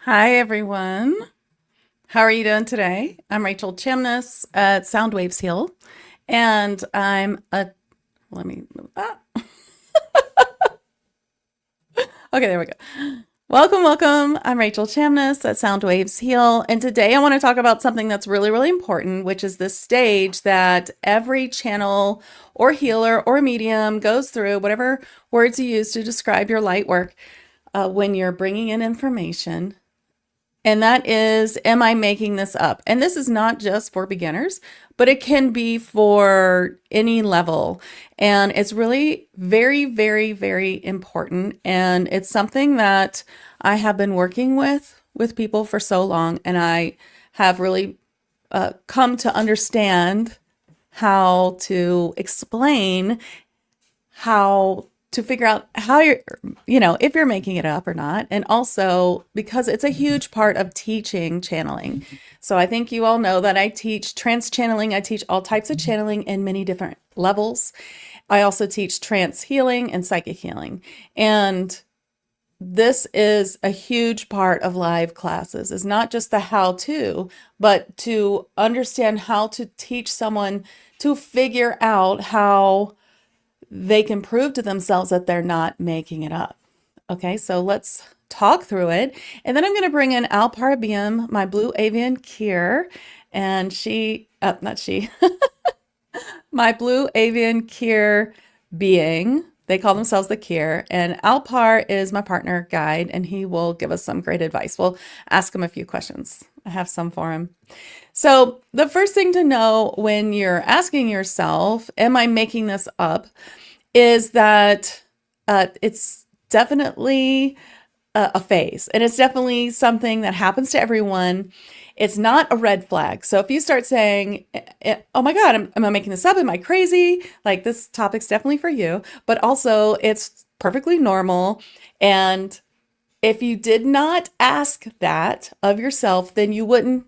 Hi, everyone. How are you doing today? I'm Rachel Chamness at Sound Waves Heal, and let me move that. Okay, there we go. Welcome, welcome. I'm Rachel Chamness at Sound Waves Heal, and today I want to talk about something that's really, really important, which is this stage that every channel or healer or medium goes through, whatever words you use to describe your light work, when you're bringing in information. And that is, am I making this up? And this is not just for beginners, but it can be for any level. And it's really very, very, very important. And it's something that I have been working with people for so long. And I have really come to understand how to explain how to figure out how if you're making it up or not. And also because it's a huge part of teaching channeling. So I think you all know that I teach trance channeling. I teach all types of channeling in many different levels. I also teach trance healing and psychic healing. And this is a huge part of live classes, is not just the how to, but to understand how to teach someone to figure out how they can prove to themselves that they're not making it up. Okay, so let's talk through it. And then I'm going to bring in Alparabium, my blue avian Kier, and my blue avian Kier being. They call themselves the Kier. And Alpar is my partner guide, and he will give us some great advice. We'll ask him a few questions. I have some for him. So the first thing to know when you're asking yourself, am I making this up, is that it's definitely a phase, and it's definitely something that happens to everyone. It's not a red flag. So if you start saying, oh my God, am I making this up? Am I crazy? Like, this topic's definitely for you, but also it's perfectly normal. And if you did not ask that of yourself, then you wouldn't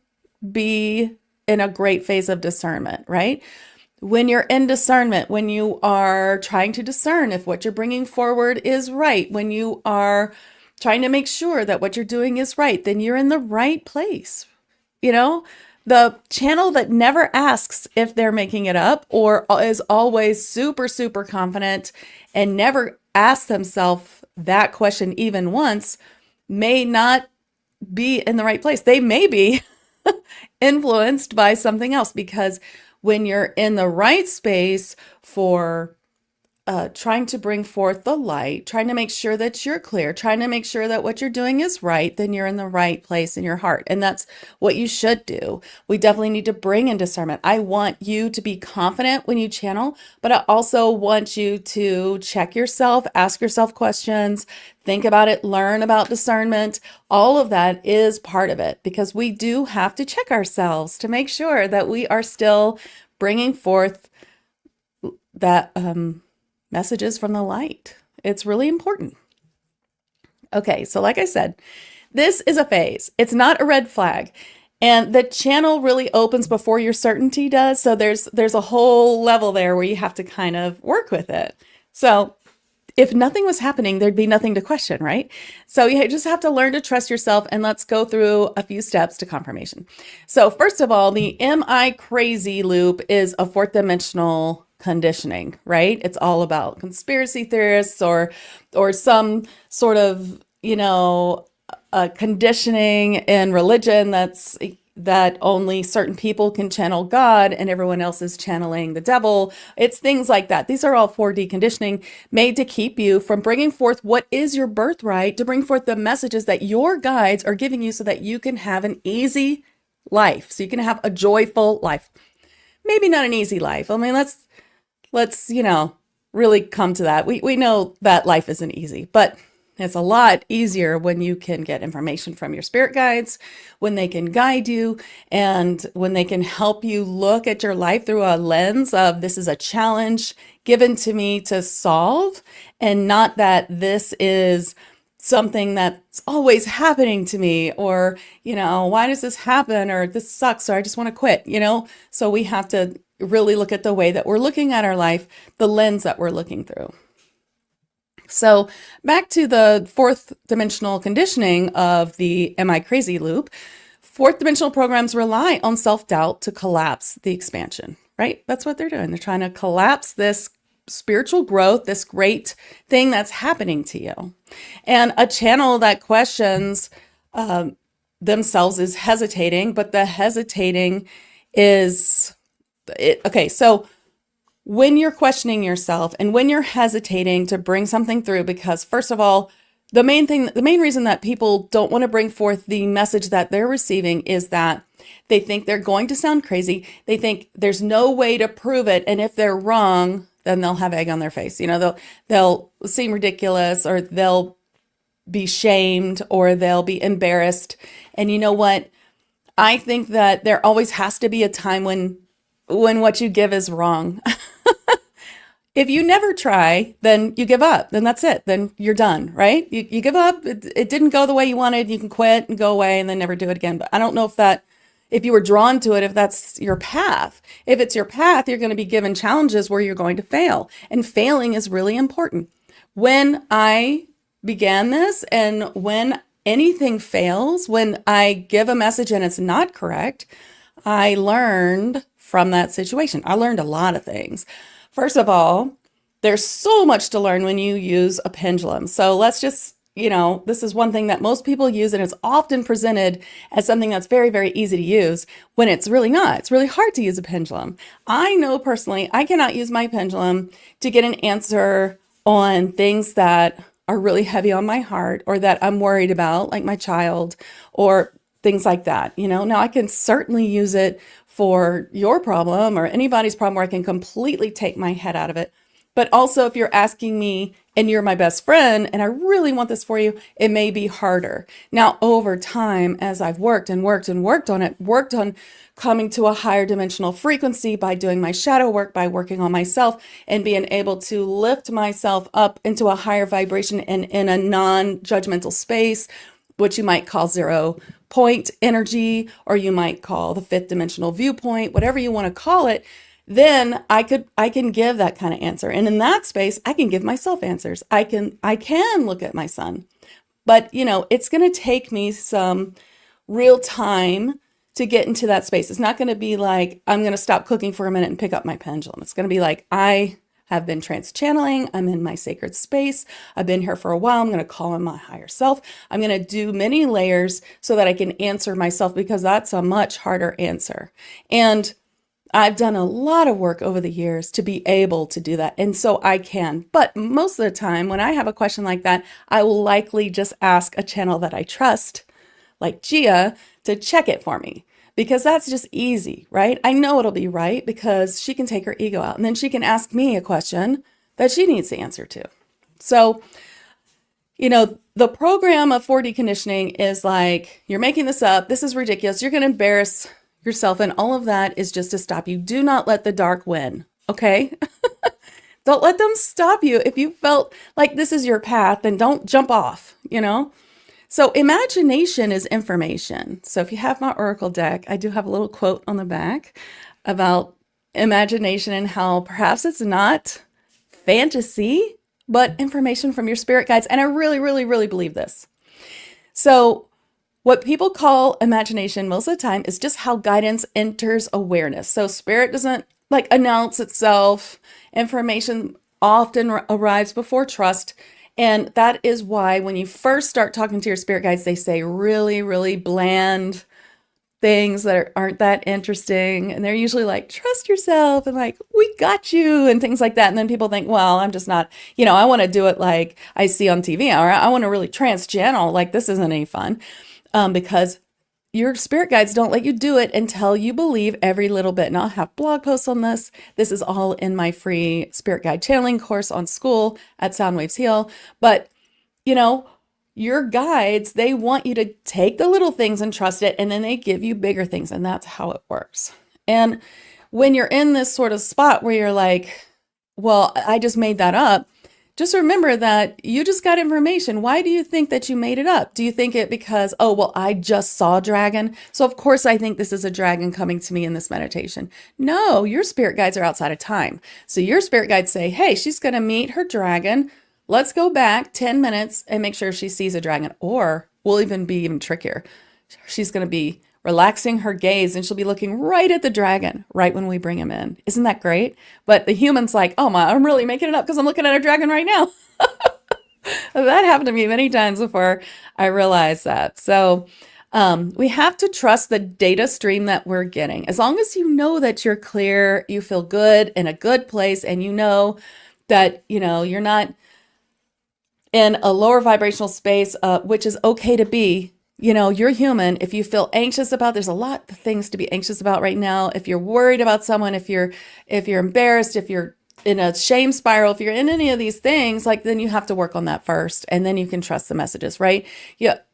be in a great phase of discernment, right? When you're in discernment, when you are trying to discern if what you're bringing forward is right, when you are trying to make sure that what you're doing is right, then you're in the right place. You know, the channel that never asks if they're making it up or is always super, super confident and never asks themselves that question even once may not be in the right place. They may be influenced by something else, because when you're in the right space for trying to bring forth the light, trying to make sure that you're clear, trying to make sure that what you're doing is right, then you're in the right place in your heart. And that's what you should do. We definitely need to bring in discernment. I want you to be confident when you channel, but I also want you to check yourself, ask yourself questions, think about it, learn about discernment. All of that is part of it, because we do have to check ourselves to make sure that we are still bringing forth that messages from the light. It's really important. Okay, so like I said, this is a phase. It's not a red flag. And the channel really opens before your certainty does. So there's a whole level there where you have to kind of work with it. So if nothing was happening, there'd be nothing to question, right? So you just have to learn to trust yourself, and let's go through a few steps to confirmation. So first of all, the am I crazy loop is a fourth dimensional conditioning, right? It's all about conspiracy theorists or some sort of, conditioning in religion that only certain people can channel God and everyone else is channeling the devil. It's things like that. These are all 4D conditioning made to keep you from bringing forth what is your birthright, to bring forth the messages that your guides are giving you so that you can have an easy life, so you can have a joyful life. Maybe not an easy life. I mean, let's really come to that. We know that life isn't easy, but it's a lot easier when you can get information from your spirit guides, when they can guide you, and when they can help you look at your life through a lens of, this is a challenge given to me to solve, and not that this is something that's always happening to me, or, why does this happen, or this sucks, or I just want to quit, So we have to really look at the way that we're looking at our life, the lens that we're looking through. So back to the fourth dimensional conditioning of the am I crazy loop. Fourth dimensional programs rely on self-doubt to collapse the expansion, right? That's what they're doing. They're trying to collapse this spiritual growth, this great thing that's happening to you. And a channel that questions themselves is hesitating, but the hesitating is okay. So when you're questioning yourself and when you're hesitating to bring something through, because first of all, the main reason that people don't want to bring forth the message that they're receiving is that they think they're going to sound crazy. They think there's no way to prove it. And if they're wrong, then they'll have egg on their face. They'll seem ridiculous, or they'll be shamed, or they'll be embarrassed. And you know what? I think that there always has to be a time when what you give is wrong. If you never try, then you give up. Then that's it. Then you're done, right? You give up. It didn't go the way you wanted. You can quit and go away and then never do it again. But I don't know if you were drawn to it, if that's your path. If it's your path, you're going to be given challenges where you're going to fail. And failing is really important. When I began this, and when anything fails, when I give a message and it's not correct, I learned from that situation. I learned a lot of things. First of all, there's so much to learn when you use a pendulum. So let's just, this is one thing that most people use, and it's often presented as something that's very, very easy to use when it's really not. It's really hard to use a pendulum. I know personally, I cannot use my pendulum to get an answer on things that are really heavy on my heart, or that I'm worried about, like my child, or things like that. Now I can certainly use it for your problem or anybody's problem where I can completely take my head out of it. But also, if you're asking me and you're my best friend and I really want this for you, it may be harder. Now, over time, as I've worked on coming to a higher dimensional frequency by doing my shadow work, by working on myself and being able to lift myself up into a higher vibration and in a non-judgmental space, which you might call 0 point energy, or you might call the fifth dimensional viewpoint, whatever you want to call it, then I can give that kind of answer. And in that space, I can give myself answers. I can look at my son. But, it's going to take me some real time to get into that space. It's not going to be like, I'm going to stop cooking for a minute and pick up my pendulum. It's going to be like, I have been trans-channeling. I'm in my sacred space. I've been here for a while. I'm going to call on my higher self. I'm going to do many layers so that I can answer myself, because that's a much harder answer. And I've done a lot of work over the years to be able to do that. And so I can. But most of the time when I have a question like that, I will likely just ask a channel that I trust, like Gia, to check it for me. Because that's just easy, right? I know it'll be right because she can take her ego out, and then she can ask me a question that she needs the answer to. So, the program of 4D conditioning is like, you're making this up. This is ridiculous. You're going to embarrass yourself. And all of that is just to stop you. Do not let the dark win. Okay. Don't let them stop you. If you felt like this is your path, then don't jump off, So imagination is information. So if you have my Oracle deck, I do have a little quote on the back about imagination and how perhaps it's not fantasy, but information from your spirit guides. And I really, really, really believe this. So what people call imagination most of the time is just how guidance enters awareness. So spirit doesn't announce itself. Information often arrives before trust. And that is why when you first start talking to your spirit guides, they say really, really bland things that aren't that interesting. And they're usually like, trust yourself, and like, we got you, and things like that. And then people think, well, I'm just not, I want to do it like I see on TV, or I want to really trans-channel, like this isn't any fun. Because your spirit guides don't let you do it until you believe every little bit. And I'll have blog posts on this. This is all in my free spirit guide channeling course on School at Soundwaves Heal. But, your guides, they want you to take the little things and trust it, and then they give you bigger things. And that's how it works. And when you're in this sort of spot where you're like, well, I just made that up, just remember that you just got information. Why do you think that you made it up? Do you think it because, oh, well, I just saw a dragon, so of course I think this is a dragon coming to me in this meditation? No, your spirit guides are outside of time. So your spirit guides say, hey, she's going to meet her dragon let's go back 10 minutes and make sure she sees a dragon. Or we'll even be even trickier. She's going to be relaxing her gaze and she'll be looking right at the dragon right when we bring him in. Isn't that great? But the human's like, oh my, I'm really making it up because I'm looking at a dragon right now. That happened to me many times before I realized that. So we have to trust the data stream that we're getting. As long as you know that you're clear, you feel good in a good place, and you know that, you're not in a lower vibrational space, which is okay to be. You're human. If you feel anxious about, there's a lot of things to be anxious about right now. If you're worried about someone, if you're embarrassed, if you're in a shame spiral, if you're in any of these things, then you have to work on that first, and then you can trust the messages, right?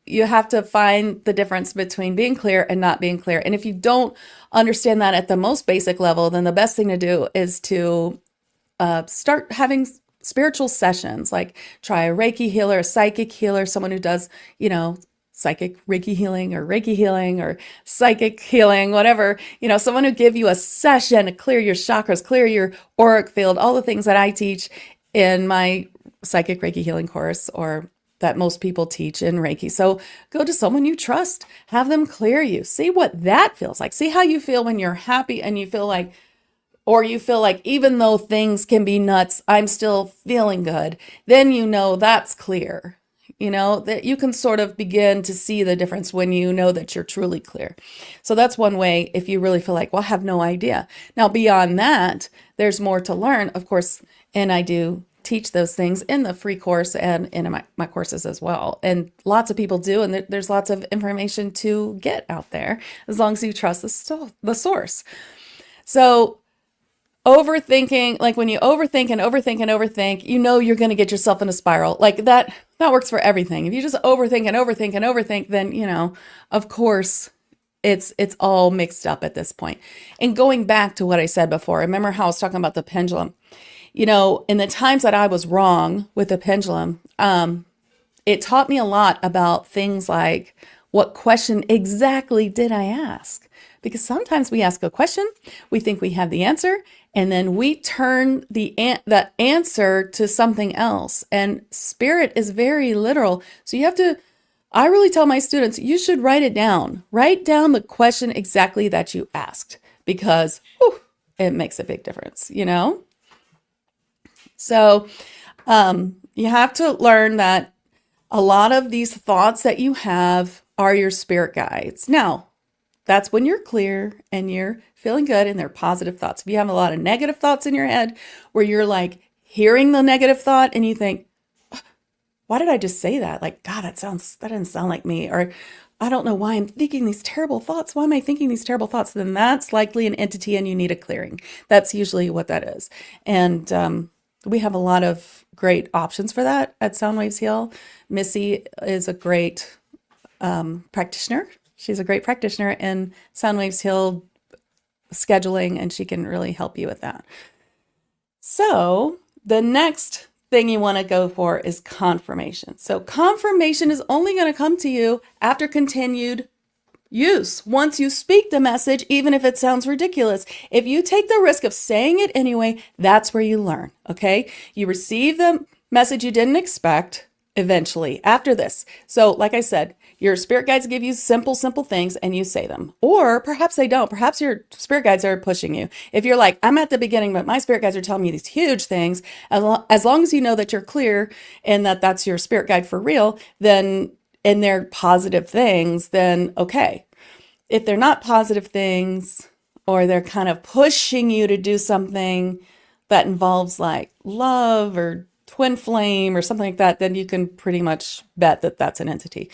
You have to find the difference between being clear and not being clear. And if you don't understand that at the most basic level, then the best thing to do is to start having spiritual sessions, like try a Reiki healer, a psychic healer, someone who does, psychic Reiki healing or psychic healing, whatever, someone who give you a session to clear your chakras, clear your auric field, all the things that I teach in my psychic Reiki healing course, or that most people teach in Reiki. So go to someone you trust, have them clear you, see what that feels like. See how you feel when you're happy and you feel like even though things can be nuts, I'm still feeling good. Then that's clear. That you can sort of begin to see the difference when you know that you're truly clear. So that's one way if you really feel like, well, I have no idea. Now, beyond that, there's more to learn, of course, and I do teach those things in the free course and in my courses as well. And lots of people do, and there's lots of information to get out there as long as you trust the source. So overthinking, like when you overthink and overthink and overthink, you're going to get yourself in a spiral. Like that works for everything. If you just overthink and overthink and overthink, then, of course, it's all mixed up at this point. And going back to what I said before, remember how I was talking about the pendulum? In the times that I was wrong with the pendulum, it taught me a lot about things like, what question exactly did I ask? Because sometimes we ask a question, we think we have the answer, and then we turn the answer to something else. And spirit is very literal. So I really tell my students, you should write it down. Write down the question exactly that you asked, because it makes a big difference, So you have to learn that a lot of these thoughts that you have are your spirit guides. Now, that's when you're clear and you're feeling good and they're positive thoughts. If you have a lot of negative thoughts in your head where you're like hearing the negative thought and you think, why did I just say that? Like, God, that didn't sound like me. Or I don't know why I'm thinking these terrible thoughts. Why am I thinking these terrible thoughts? Then that's likely an entity and you need a clearing. That's usually what that is. And we have a lot of great options for that at Soundwaves Heal. Missy is a great practitioner. She's a great practitioner in Soundwaves Heal scheduling, and she can really help you with that. So the next thing you want to go for is confirmation. So confirmation is only going to come to you after continued use. Once you speak the message, even if it sounds ridiculous, if you take the risk of saying it anyway, that's where you learn, okay? You receive the message you didn't expect eventually after this. So like I said, your spirit guides give you simple things and you say them. Or perhaps they don't. Perhaps your spirit guides are pushing you. If you're like, I'm at the beginning, but my spirit guides are telling me these huge things, as long as you know that you're clear and that that's your spirit guide for real, then, and they're positive things, then okay. If they're not positive things, or they're kind of pushing you to do something that involves like love or twin flame or something like that, then you can pretty much bet that that's an entity.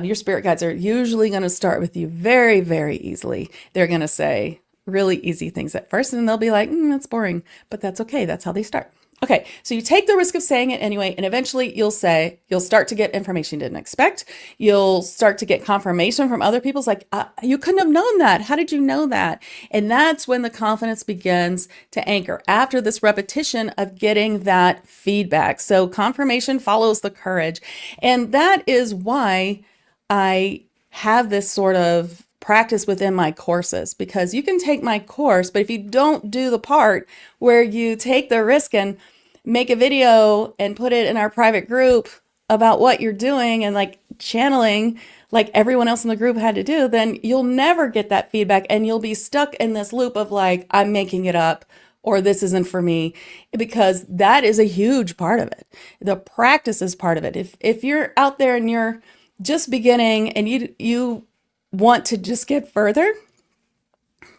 Your spirit guides are usually going to start with you very, very easily. They're going to say really easy things at first, and they'll be like, that's boring, but that's okay. That's how they start. Okay, so you take the risk of saying it anyway, and eventually you'll start to get information you didn't expect. You'll start to get confirmation from other people. It's like, you couldn't have known that. How did you know that? And that's when the confidence begins to anchor after this repetition of getting that feedback. So confirmation follows the courage. And that is why I have this sort of practice within my courses, because you can take my course, but if you don't do the part where you take the risk and make a video and put it in our private group about what you're doing and like channeling like everyone else in the group had to do, then you'll never get that feedback and you'll be stuck in this loop of like, I'm making it up or this isn't for me, because that is a huge part of it. The practice is part of it. If you're out there and you're just beginning and you want to just get further,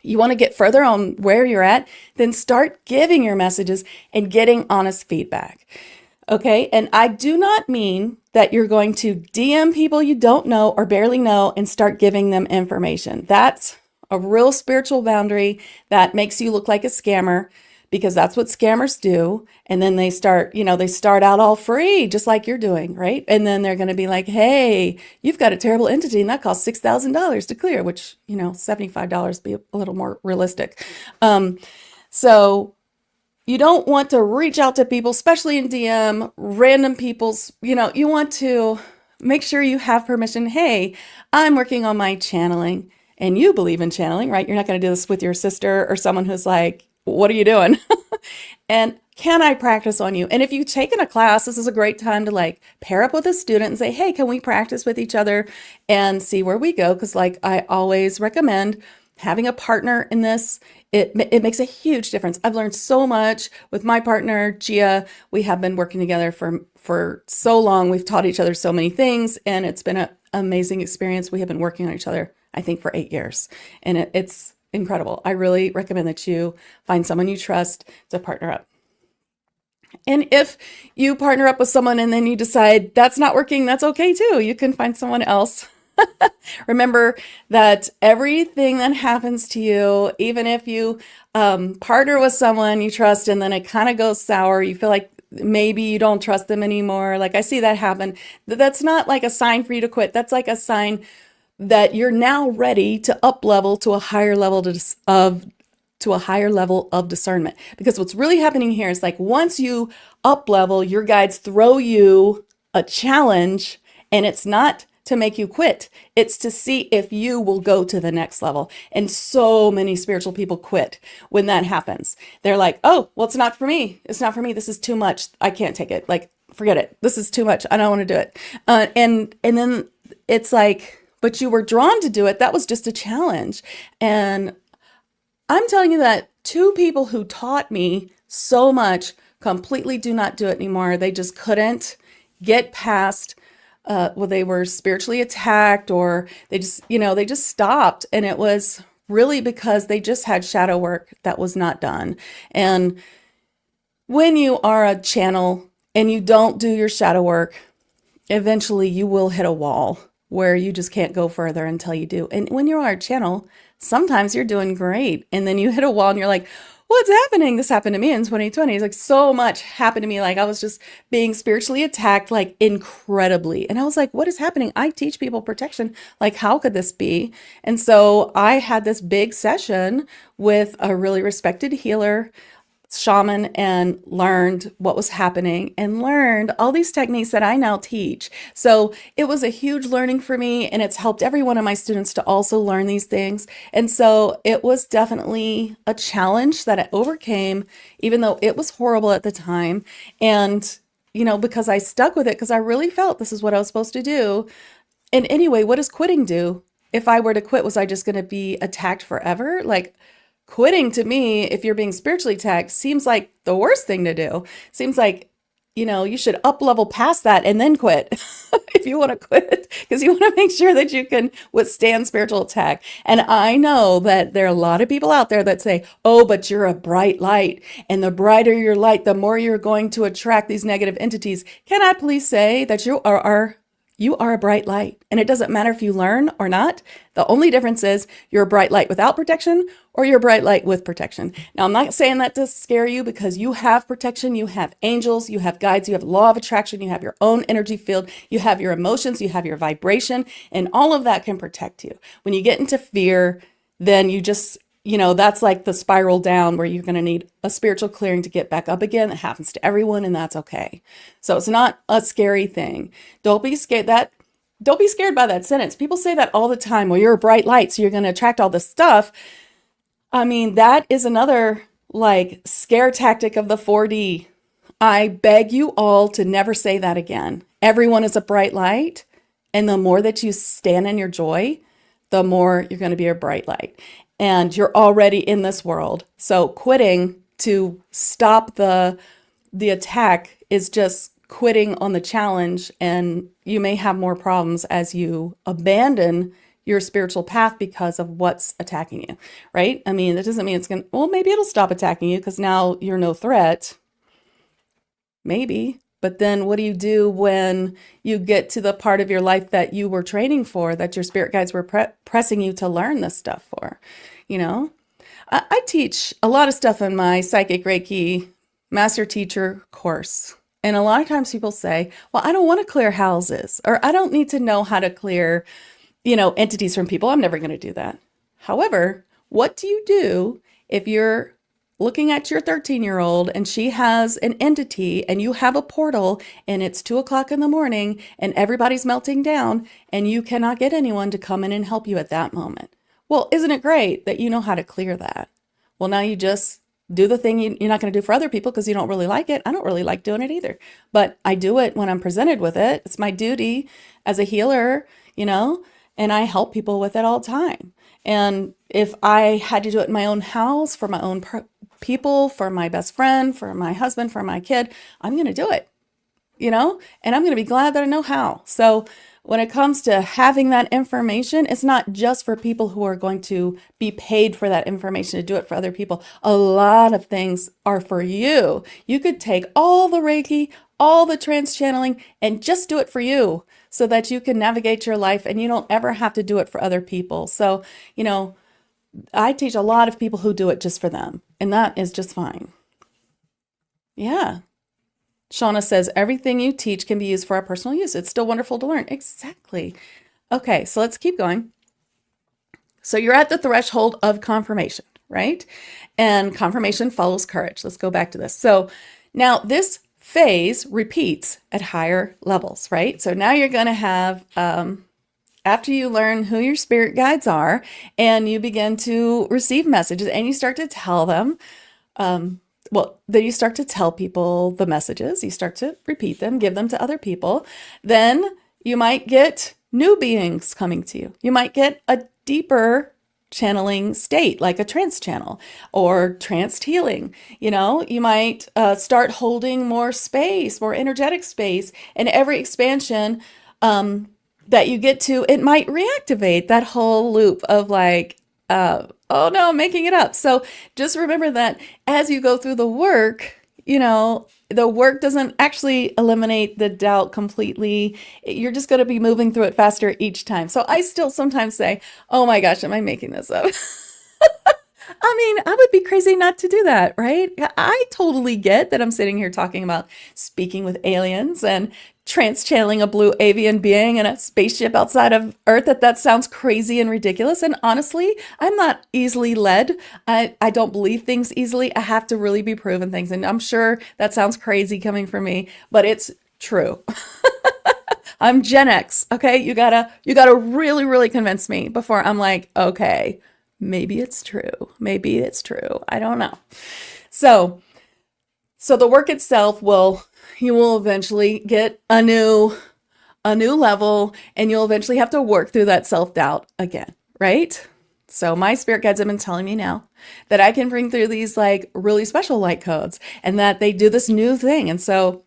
you want to get further on where you're at, then start giving your messages and getting honest feedback. Okay. And I do not mean that you're going to DM people you don't know or barely know and start giving them information. That's a real spiritual boundary that makes you look like a scammer, because that's what scammers do. And then they start out all free, just like you're doing, right? And then they're going to be like, hey, you've got a terrible entity and that costs $6,000 to clear, which, $75 be a little more realistic. So you don't want to reach out to people, especially in DM, random people's, you want to make sure you have permission. Hey, I'm working on my channeling, and you believe in channeling, right? You're not going to do this with your sister or someone who's like, what are you doing? And can I practice on you? And if you've taken a class, this is a great time to like pair up with a student and say, hey, can we practice with each other and see where we go? Because like I always recommend having a partner in this. It makes a huge difference. I've learned so much with my partner, Gia. We have been working together for so long. We've taught each other so many things, and it's been an amazing experience. We have been working on each other, I think, for 8 years, and it's incredible. I really recommend that you find someone you trust to partner up. And if you partner up with someone and then you decide that's not working, that's okay too. You can find someone else. Remember that everything that happens to you, even if you partner with someone you trust and then it kind of goes sour, you feel like maybe you don't trust them anymore. Like I see that happen. That's not like a sign for you to quit. That's like a sign that you're now ready to up level to a higher level of discernment. Because what's really happening here is like once you up level, your guides throw you a challenge, and it's not to make you quit. It's to see if you will go to the next level. And so many spiritual people quit when that happens. They're like, oh, well, it's not for me. It's not for me. This is too much. I can't take it. Like, forget it. This is too much. I don't want to do it. And then it's like, but you were drawn to do it. That was just a challenge. And I'm telling you that 2 people who taught me so much completely do not do it anymore. They just couldn't get past, they were spiritually attacked, or they just stopped. And it was really because they just had shadow work that was not done. And when you are a channel and you don't do your shadow work, eventually you will hit a wall where you just can't go further until you do. And when you are a channel, sometimes you're doing great, and then you hit a wall and you're like, what's happening? This happened to me in 2020. It's like so much happened to me. Like I was just being spiritually attacked, like incredibly. And I was like, what is happening? I teach people protection. Like, how could this be? And so I had this big session with a really respected healer, shaman, and learned what was happening and learned all these techniques that I now teach. So it was a huge learning for me, and it's helped every one of my students to also learn these things. And so it was definitely a challenge that I overcame, even though it was horrible at the time. And, because I stuck with it, because I really felt this is what I was supposed to do. And anyway, what does quitting do? If I were to quit, was I just going to be attacked forever? Like, quitting to me, if you're being spiritually attacked, seems like the worst thing to do. Seems like, you should up level past that and then quit if you want to quit, because you want to make sure that you can withstand spiritual attack. And I know that there are a lot of people out there that say, oh, but you're a bright light, and the brighter your light, the more you're going to attract these negative entities. Can I please say that you are a bright light, and it doesn't matter if you learn or not. The only difference is you're a bright light without protection, or you're a bright light with protection. Now, I'm not saying that to scare you, because you have protection, you have angels, you have guides, you have law of attraction, you have your own energy field, you have your emotions, you have your vibration, and all of that can protect you. When you get into fear, then you just, that's like the spiral down where you're going to need a spiritual clearing to get back up again. It happens to everyone, and that's okay. So it's not a scary thing. Don't be scared by that sentence. People say that all the time. Well, you're a bright light, so you're going to attract all this stuff. I mean, that is another like scare tactic of the 4D. I beg you all to never say that again. Everyone is a bright light. And the more that you stand in your joy, the more you're going to be a bright light. And you're already in this world. So quitting to stop the attack is just quitting on the challenge, and you may have more problems as you abandon your spiritual path because of what's attacking you, right? I mean, that doesn't mean it's going to, well, maybe it'll stop attacking you because now you're no threat. Maybe. But then what do you do when you get to the part of your life that you were training for, that your spirit guides were pressing you to learn this stuff for? You know, I teach a lot of stuff in my Psychic Reiki Master Teacher course. And a lot of times people say, well, I don't want to clear houses, or I don't need to know how to clear, entities from people. I'm never going to do that. However, what do you do if you're looking at your 13-year-old and she has an entity and you have a portal and it's 2 o'clock in the morning and everybody's melting down and you cannot get anyone to come in and help you at that moment? Well, isn't it great that you know how to clear that? Well, now you just do the thing you're not going to do for other people because you don't really like it. I don't really like doing it either, but I do it when I'm presented with it. It's my duty as a healer, and I help people with it all the time. And if I had to do it in my own house, for my own people, for my best friend, for my husband, for my kid, I'm going to do it, and I'm going to be glad that I know how. So when it comes to having that information, it's not just for people who are going to be paid for that information to do it for other people. A lot of things are for you. You could take all the Reiki, all the trance channeling, and just do it for you so that you can navigate your life and you don't ever have to do it for other people. So, I teach a lot of people who do it just for them, and that is just fine. Yeah. Shauna says, everything you teach can be used for our personal use. It's still wonderful to learn. Exactly. Okay, so let's keep going. So you're at the threshold of confirmation, right? And confirmation follows courage. Let's go back to this. So now this phase repeats at higher levels, right? So now you're going to have, after you learn who your spirit guides are and you begin to receive messages and you start to tell them, then you start to tell people the messages, you start to repeat them, give them to other people. Then you might get new beings coming to you. You might get a deeper channeling state, like a trance channel or tranced healing. You might start holding more space, more energetic space, and every expansion that you get to, it might reactivate that whole loop of like, oh no, I'm making it up. So just remember that as you go through the work, the work doesn't actually eliminate the doubt completely. You're just going to be moving through it faster each time. So I still sometimes say, oh my gosh, am I making this up? I mean, I would be crazy not to do that, right? I totally get that I'm sitting here talking about speaking with aliens and trance channeling a blue avian being in a spaceship outside of Earth. That sounds crazy and ridiculous. And honestly, I'm not easily led. I don't believe things easily. I have to really be proven things. And I'm sure that sounds crazy coming from me, but it's true. I'm Gen X. Okay. You gotta really, really convince me before I'm like, okay, maybe it's true. Maybe it's true. I don't know. So the work itself you will eventually get a new level, and you'll eventually have to work through that self-doubt again, right? So my spirit guides have been telling me now that I can bring through these like really special light codes and that they do this new thing. And so,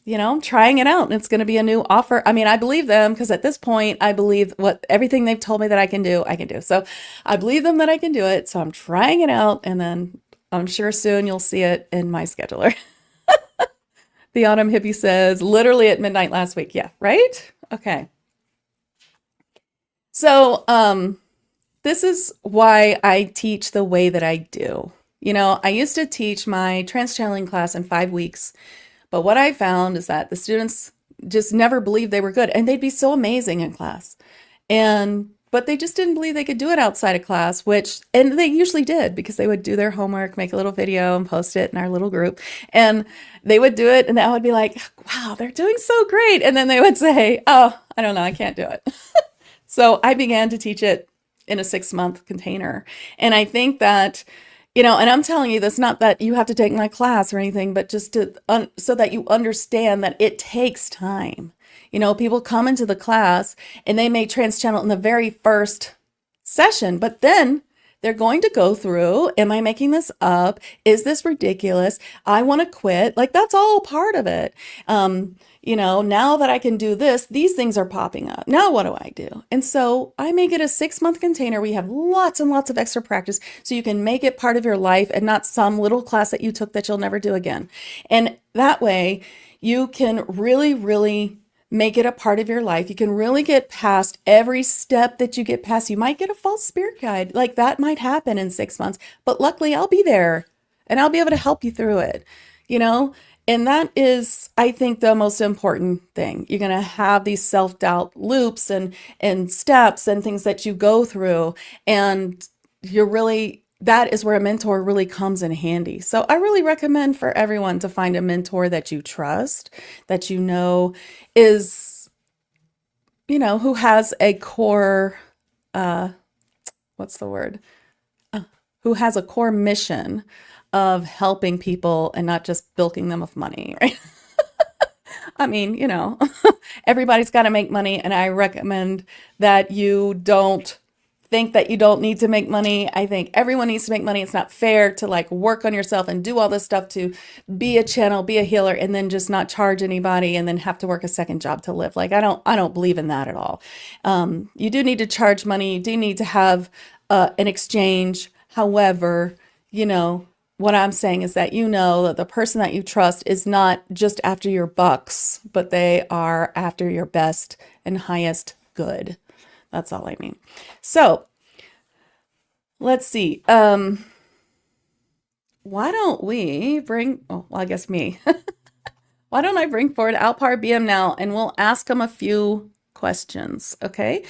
I'm trying it out, and it's going to be a new offer. I mean, I believe them because at this point, I believe everything they've told me that I can do. So I believe them that I can do it. So I'm trying it out, and then I'm sure soon you'll see it in my scheduler. The Autumn Hippie says, literally at midnight last week. Yeah, right? Okay. So this is why I teach the way that I do. I used to teach my trance channeling class in 5 weeks, but what I found is that the students just never believed they were good, and they'd be so amazing in class. But they just didn't believe they could do it outside of class, and they usually did because they would do their homework, make a little video and post it in our little group. And they would do it, and I would be like, wow, they're doing so great. And then they would say, oh, I don't know, I can't do it. So I began to teach it in a 6-month container. And I think that And I'm telling you this, not that you have to take my class or anything, but just to so that you understand that it takes time. People come into the class and they may trans channel in the very first session, but then they're going to go through, am I making this up? Is this ridiculous? I want to quit. Like that's all part of it. Now that I can do this, these things are popping up. Now what do I do? And so I make it a 6-month container. We have lots and lots of extra practice so you can make it part of your life and not some little class that you took that you'll never do again. And that way you can really, really make it a part of your life. You can really get past every step that you get past. You might get a false spirit guide. Like that might happen in 6 months, but luckily I'll be there and I'll be able to help you through it, you know? And that is, I think, the most important thing. You're going to have these self-doubt loops and steps and things that you go through. And that is where a mentor really comes in handy. So I really recommend for everyone to find a mentor that you trust, that you know is, who has a core, what's the word? Who has a core mission of helping people and not just bilking them of money, right? I mean, everybody's got to make money, and I recommend that you don't think that you don't need to make money. I think everyone needs to make money. It's not fair to like work on yourself and do all this stuff to be a channel, be a healer, and then just not charge anybody and then have to work a second job to live. Like I don't believe in that at all. You do need to charge money. You do need to have an exchange. However, what I'm saying is that that the person that you trust is not just after your bucks, but they are after your best and highest good. That's all I mean. So let's see. Why don't we bring, I guess me. Why don't I bring forward Alpar BM now and we'll ask him a few questions, okay?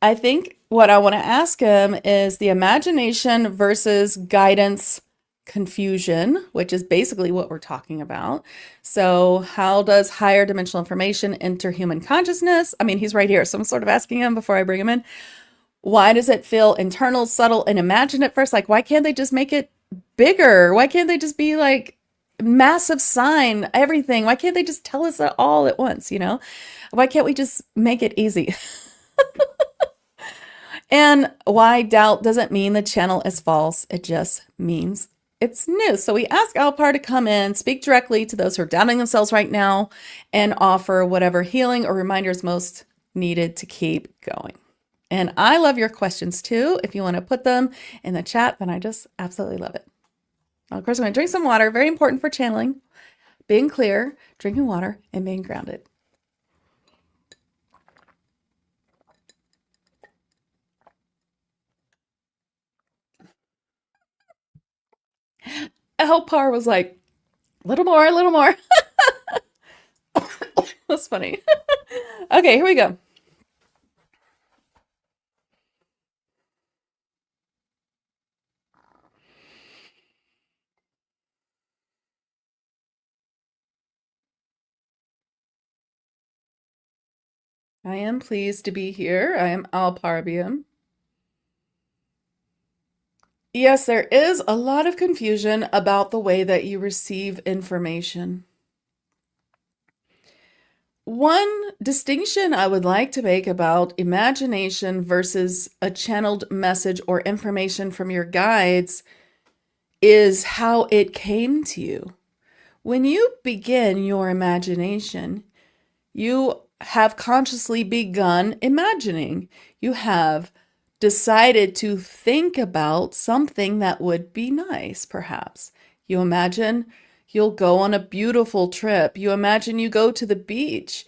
I think what I want to ask him is the imagination versus guidance confusion, which is basically what we're talking about. So how does higher dimensional information enter human consciousness? I mean, he's right here, so I'm sort of asking him before I bring him in. Why does it feel internal, subtle, and imagined at first? Like, why can't they just make it bigger? Why can't they just be like massive sign, everything? Why can't they just tell us that all at once, Why can't we just make it easy? And why doubt doesn't mean the channel is false. It just means it's new. So we ask Alpar to come in, speak directly to those who are doubting themselves right now, and offer whatever healing or reminders most needed to keep going. And I love your questions too. If you want to put them in the chat, then I just absolutely love it. Of course, I'm going to drink some water. Very important for channeling. Being clear, drinking water, and being grounded. Alpar was like, a little more, a little more. That's funny. Okay, here we go. I am pleased to be here. I am Alpar BM. Yes, there is a lot of confusion about the way that you receive information. One distinction I would like to make about imagination versus a channeled message or information from your guides is how it came to you. When you begin your imagination, you have consciously begun imagining. You have decided to think about something that would be nice, perhaps. You imagine you'll go on a beautiful trip. You imagine you go to the beach.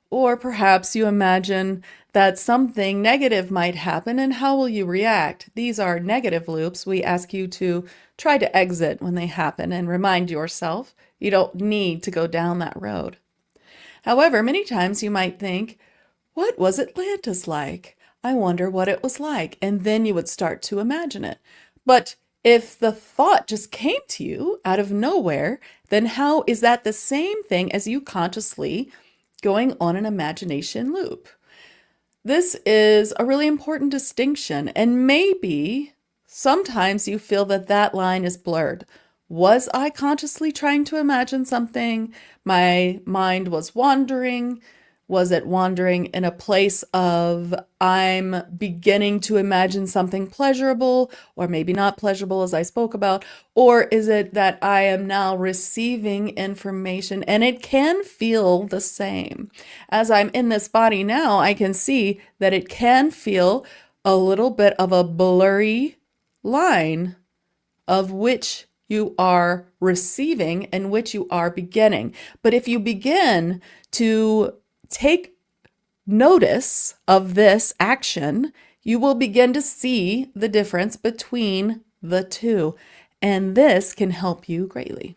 Or perhaps you imagine that something negative might happen, and how will you react? These are negative loops. We ask you to try to exit when they happen and remind yourself you don't need to go down that road. However, many times you might think, what was Atlantis like? I wonder what it was like. And then you would start to imagine it. But if the thought just came to you out of nowhere, then how is that the same thing as you consciously going on an imagination loop? This is a really important distinction, and maybe sometimes you feel that that line is blurred. Was I consciously trying to imagine something? My mind was wandering. Was it wandering in a place of I'm beginning to imagine something pleasurable or maybe not pleasurable as I spoke about? Or is it that I am now receiving information and it can feel the same? As I'm in this body now, I can see that it can feel a little bit of a blurry line of which you are receiving and which you are beginning. But if you begin to take notice of this action, you will begin to see the difference between the two. And this can help you greatly.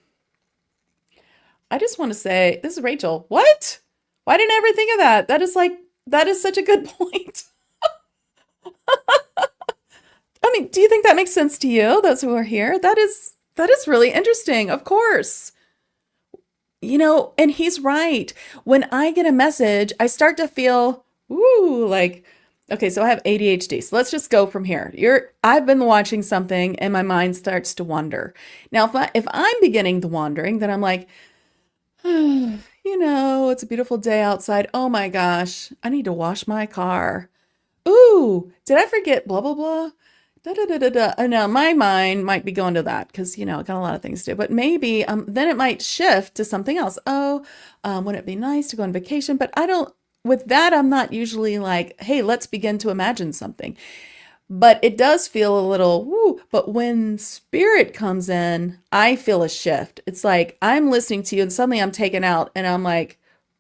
I just want to say, this is Rachel. What? Why didn't I ever think of that? That is such a good point. I mean, do you think that makes sense to you, those who are here? That is really interesting, of course. And he's right. When I get a message, I start to feel, ooh, like, okay, so I have ADHD. So let's just go from here. I've been watching something and my mind starts to wander. Now, if I'm beginning the wandering, then I'm like, it's a beautiful day outside. Oh my gosh, I need to wash my car. Ooh, did I forget blah, blah, blah? Da, da, da, da, da. And now my mind might be going to that because, I got a lot of things to do. But maybe then it might shift to something else. Oh, wouldn't it be nice to go on vacation? But with that, I'm not usually like, hey, let's begin to imagine something. But it does feel a little, woo. But when spirit comes in, I feel a shift. It's like I'm listening to you and suddenly I'm taken out and I'm like,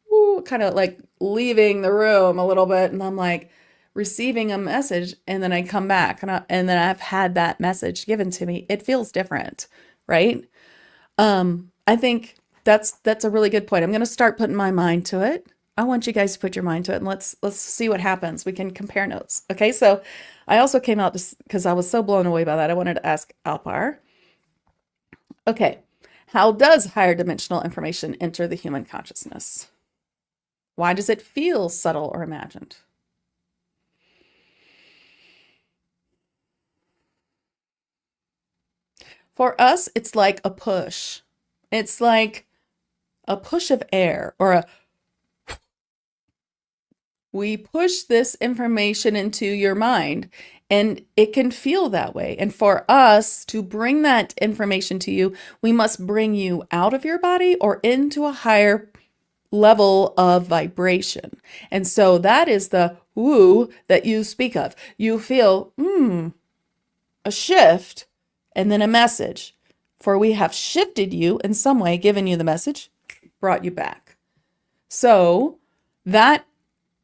woo, kind of like leaving the room a little bit. And I'm like, receiving a message and then I come back and then I've had that message given to me. It feels different, right? I think that's a really good point. I'm going to start putting my mind to it. I want you guys to put your mind to it and let's see what happens. We can compare notes. Okay, so I also came out because I was so blown away by that. I wanted to ask Alpar. Okay, how does higher dimensional information enter the human consciousness? Why does it feel subtle or imagined? For us, it's like a push. It's like a push of air we push this information into your mind and it can feel that way. And for us to bring that information to you, we must bring you out of your body or into a higher level of vibration. And so that is the woo that you speak of. You feel, a shift and then a message. For we have shifted you in some way, given you the message, brought you back. So that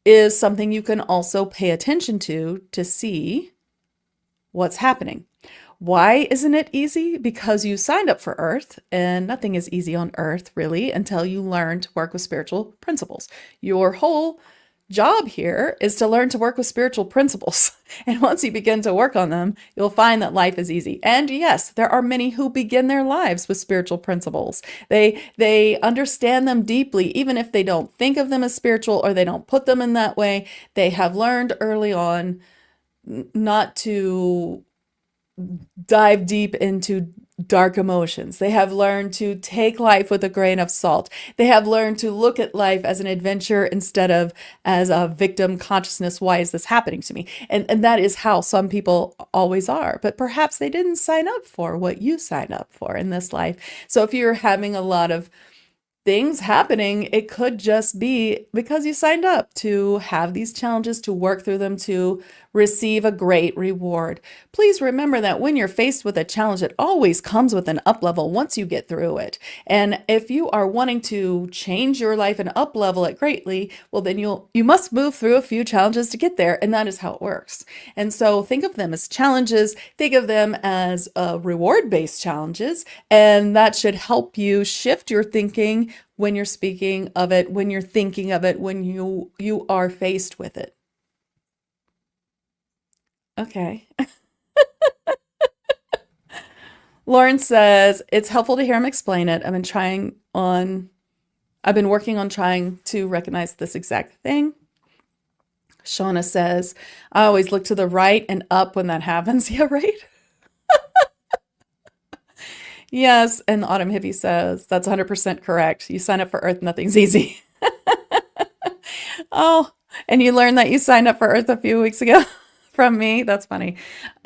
is something you can also pay attention to see what's happening. Why isn't it easy? Because you signed up for Earth, and nothing is easy on Earth, really, until you learn to work with spiritual principles. Your whole job here is to learn to work with spiritual principles. And once you begin to work on them, you'll find that life is easy. And yes, there are many who begin their lives with spiritual principles. They understand them deeply, even if they don't think of them as spiritual or they don't put them in that way. They have learned early on not to dive deep into dark emotions. They have learned to take life with a grain of salt. They have learned to look at life as an adventure instead of as a victim consciousness. Why is this happening to me? And that is how some people always are. But perhaps they didn't sign up for what you signed up for in this life. So if you're having a lot of things happening, it could just be because you signed up to have these challenges, to work through them, to receive a great reward. Please remember that when you're faced with a challenge, it always comes with an up level once you get through it. And if you are wanting to change your life and up level it greatly, well, then you must move through a few challenges to get there. And that is how it works. And so think of them as challenges. Think of them as reward-based challenges. And that should help you shift your thinking when you're speaking of it, when you're thinking of it, when you are faced with it. Okay. Lauren says, it's helpful to hear him explain it. I've been working on trying to recognize this exact thing. Shauna says, I always look to the right and up when that happens. Yeah, right? Yes, and the Autumn Hippie says that's 100% correct. You sign up for Earth, nothing's easy. Oh, and you learned that you signed up for Earth a few weeks ago from me. That's funny.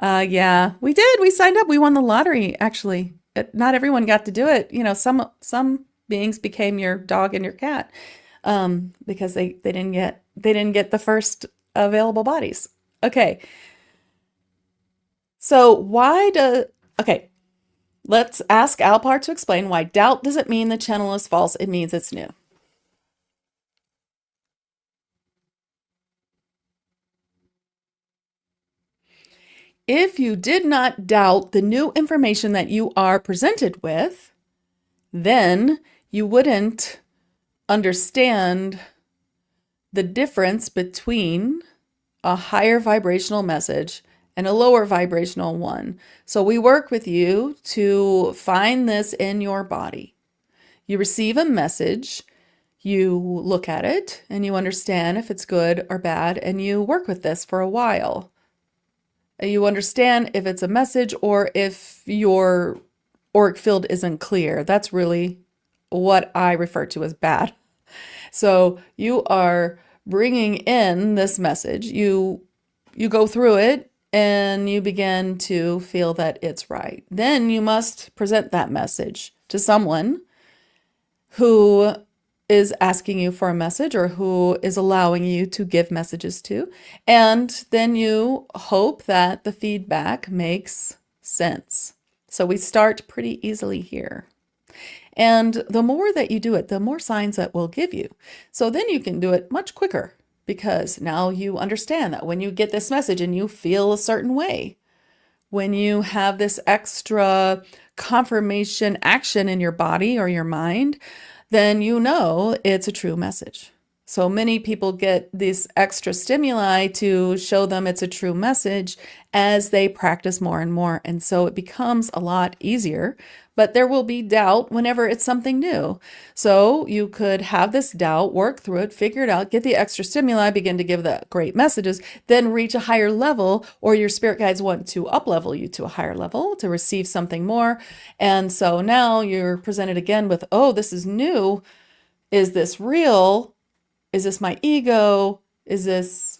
Yeah, we did. We signed up. We won the lottery, actually. Not everyone got to do it. You know, some beings became your dog and your cat because they didn't get the first available bodies. Okay, so okay, let's ask Alpar to explain why doubt doesn't mean the channel is false. It means it's new. If you did not doubt the new information that you are presented with, then you wouldn't understand the difference between a higher vibrational message and a lower vibrational one. So we work with you to find this in your body. You receive a message, you look at it, and you understand if it's good or bad, and you work with this for a while. You understand if it's a message or if your auric field isn't clear. That's really what I refer to as bad. So you are bringing in this message. You go through it and you begin to feel that it's right. Then you must present that message to someone who is asking you for a message or who is allowing you to give messages to. And then you hope that the feedback makes sense. So we start pretty easily here. And the more that you do it, the more signs that will give you. So then you can do it much quicker because now you understand that when you get this message and you feel a certain way, when you have this extra confirmation action in your body or your mind, then you know it's a true message. So many people get this extra stimuli to show them it's a true message as they practice more and more. And so it becomes a lot easier, but there will be doubt whenever it's something new. So you could have this doubt, work through it, figure it out, get the extra stimuli, begin to give the great messages, then reach a higher level, or your spirit guides want to up-level you to a higher level to receive something more. And so now you're presented again with, oh, this is new. Is this real? Is this my ego?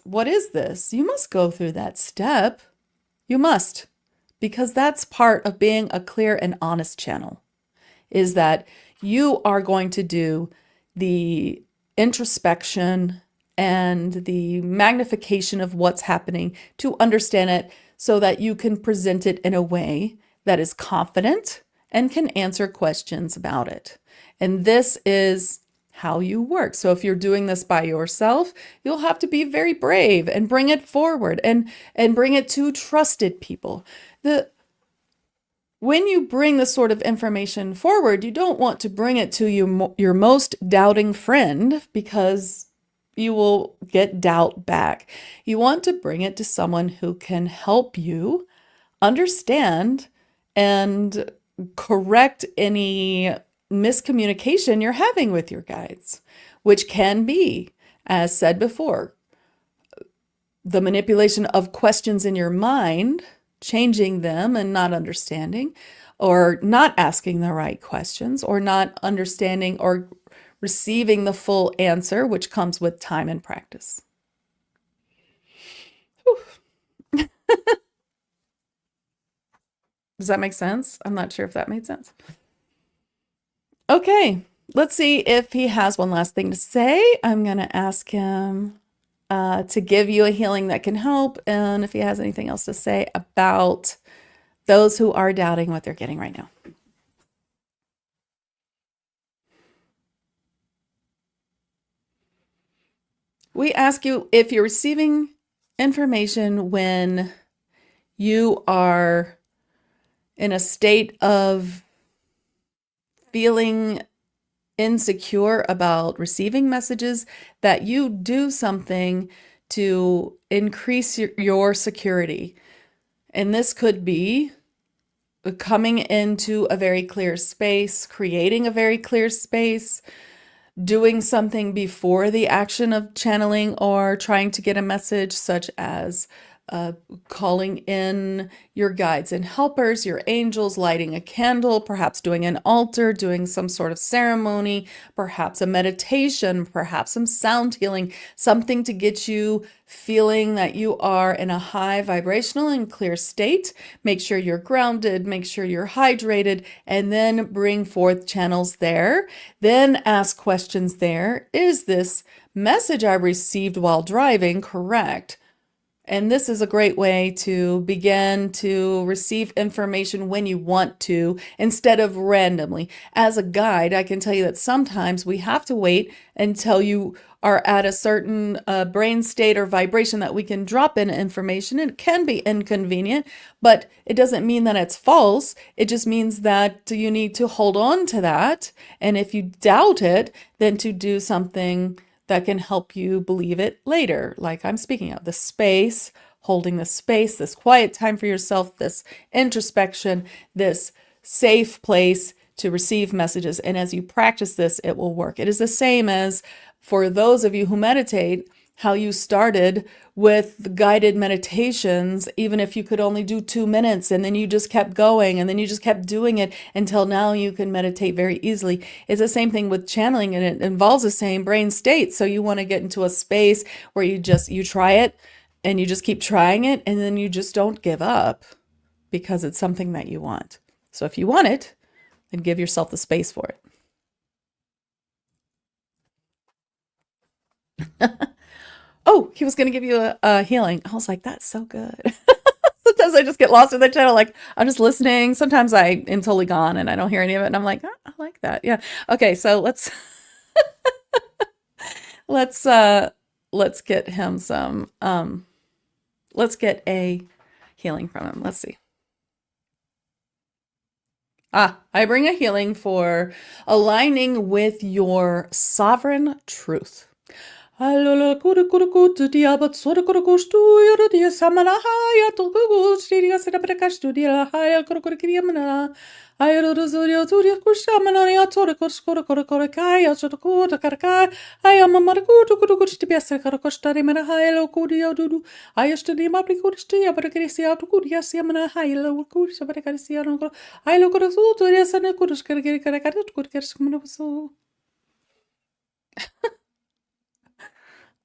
What is this? You must go through that step. You must, because that's part of being a clear and honest channel, is that you are going to do the introspection and the magnification of what's happening to understand it so that you can present it in a way that is confident and can answer questions about it. And this is how you work. So if you're doing this by yourself, you'll have to be very brave and bring it forward and bring it to trusted people. When you bring this sort of information forward, you don't want to bring it to your most doubting friend because you will get doubt back. You want to bring it to someone who can help you understand and correct any miscommunication you're having with your guides, which can be, as said before, the manipulation of questions in your mind, changing them and not understanding, or not asking the right questions, or not understanding or receiving the full answer, which comes with time and practice. Does that make sense? I'm not sure if that made sense. Okay, let's see if he has one last thing to say. I'm going to ask him to give you a healing that can help, and if he has anything else to say about those who are doubting what they're getting right now. We ask you if you're receiving information when you are in a state of feeling insecure about receiving messages, that you do something to increase your security. And this could be coming into a very clear space, creating a very clear space, doing something before the action of channeling or trying to get a message, such as calling in your guides and helpers, your angels, lighting a candle, perhaps doing an altar, doing some sort of ceremony, perhaps a meditation, perhaps some sound healing, something to get you feeling that you are in a high vibrational and clear state. Make sure you're grounded, make sure you're hydrated, and then bring forth channels there. Then ask questions there. Is this message I received while driving correct? And this is a great way to begin to receive information when you want to instead of randomly. As a guide, I can tell you that sometimes we have to wait until you are at a certain brain state or vibration that we can drop in information. It can be inconvenient, but it doesn't mean that it's false. It just means that you need to hold on to that. And if you doubt it, then to do something that can help you believe it later, like I'm speaking of, the space, holding the space, this quiet time for yourself, this introspection, this safe place to receive messages. And as you practice this, it will work. It is the same as for those of you who meditate, how you started with the guided meditations, even if you could only do 2 minutes, and then you just kept going, and then you just kept doing it until now you can meditate very easily. It's the same thing with channeling, and it involves the same brain state. So you want to get into a space where you try it, and you just keep trying it, and then you just don't give up because it's something that you want. So if you want it, then give yourself the space for it. Oh, he was going to give you a healing. I was like, that's so good. Sometimes I just get lost in the channel. Like I'm just listening. Sometimes I am totally gone and I don't hear any of it. And I'm like, oh, I like that. Yeah. Okay. So let's, let's get him some, let's get a healing from him. Let's see. I bring a healing for aligning with your sovereign truth. Allora, dia but sort of dia samana haya to dia sera dia haya kriamana. I rosario to dia kushamana ya to kaya so karaka. I am a marco to be a second costari mana haya kudia dudu. I used to name up the but I to kudia siamana haya kudia sabacasia. I look at us all to yes and a kudish so.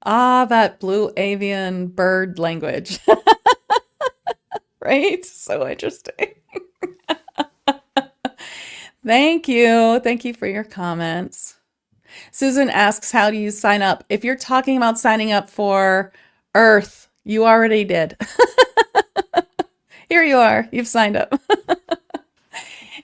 That blue avian bird language. Right? So interesting. Thank you. Thank you for your comments. Susan asks, how do you sign up? If you're talking about signing up for Earth, you already did. Here you are. You've signed up.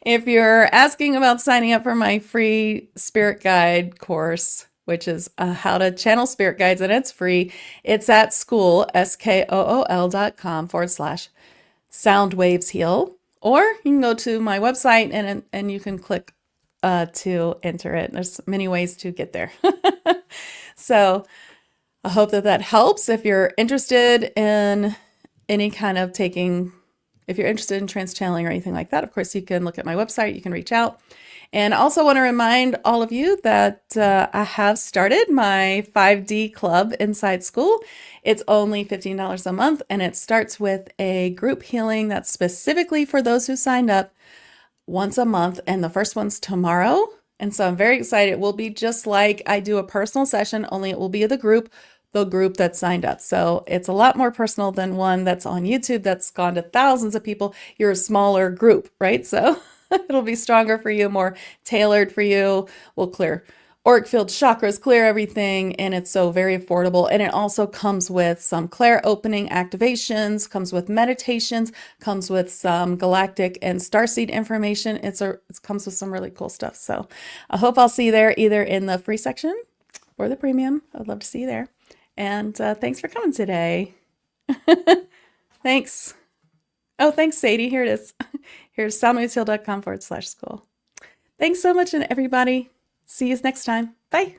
If you're asking about signing up for my free spirit guide course, which is how to channel spirit guides, and it's free. It's at school, skool.com/soundwavesheal. Or you can go to my website and you can click to enter it. There's many ways to get there. So I hope that helps. If you're interested in any kind of if you're interested in trance channeling or anything like that, of course, you can look at my website. You can reach out. And I also want to remind all of you that I have started my 5D club inside school. It's only $15 a month, and it starts with a group healing that's specifically for those who signed up once a month, and the first one's tomorrow. And so I'm very excited. It will be just like I do a personal session, only it will be the group that signed up. So it's a lot more personal than one that's on YouTube that's gone to thousands of people. You're a smaller group, right? So it'll be stronger for you, more tailored for you. We'll clear auric field chakras, clear everything, and it's so very affordable. And it also comes with some clair opening activations, comes with meditations, comes with some galactic and starseed information. It comes with some really cool stuff. So I hope I'll see you there either in the free section or the premium. I'd love to see you there. And thanks for coming today. Thanks. Oh, thanks, Sadie. Here it is. Here's soundwavesheal.com/school. Thanks so much, and everybody. See you next time. Bye.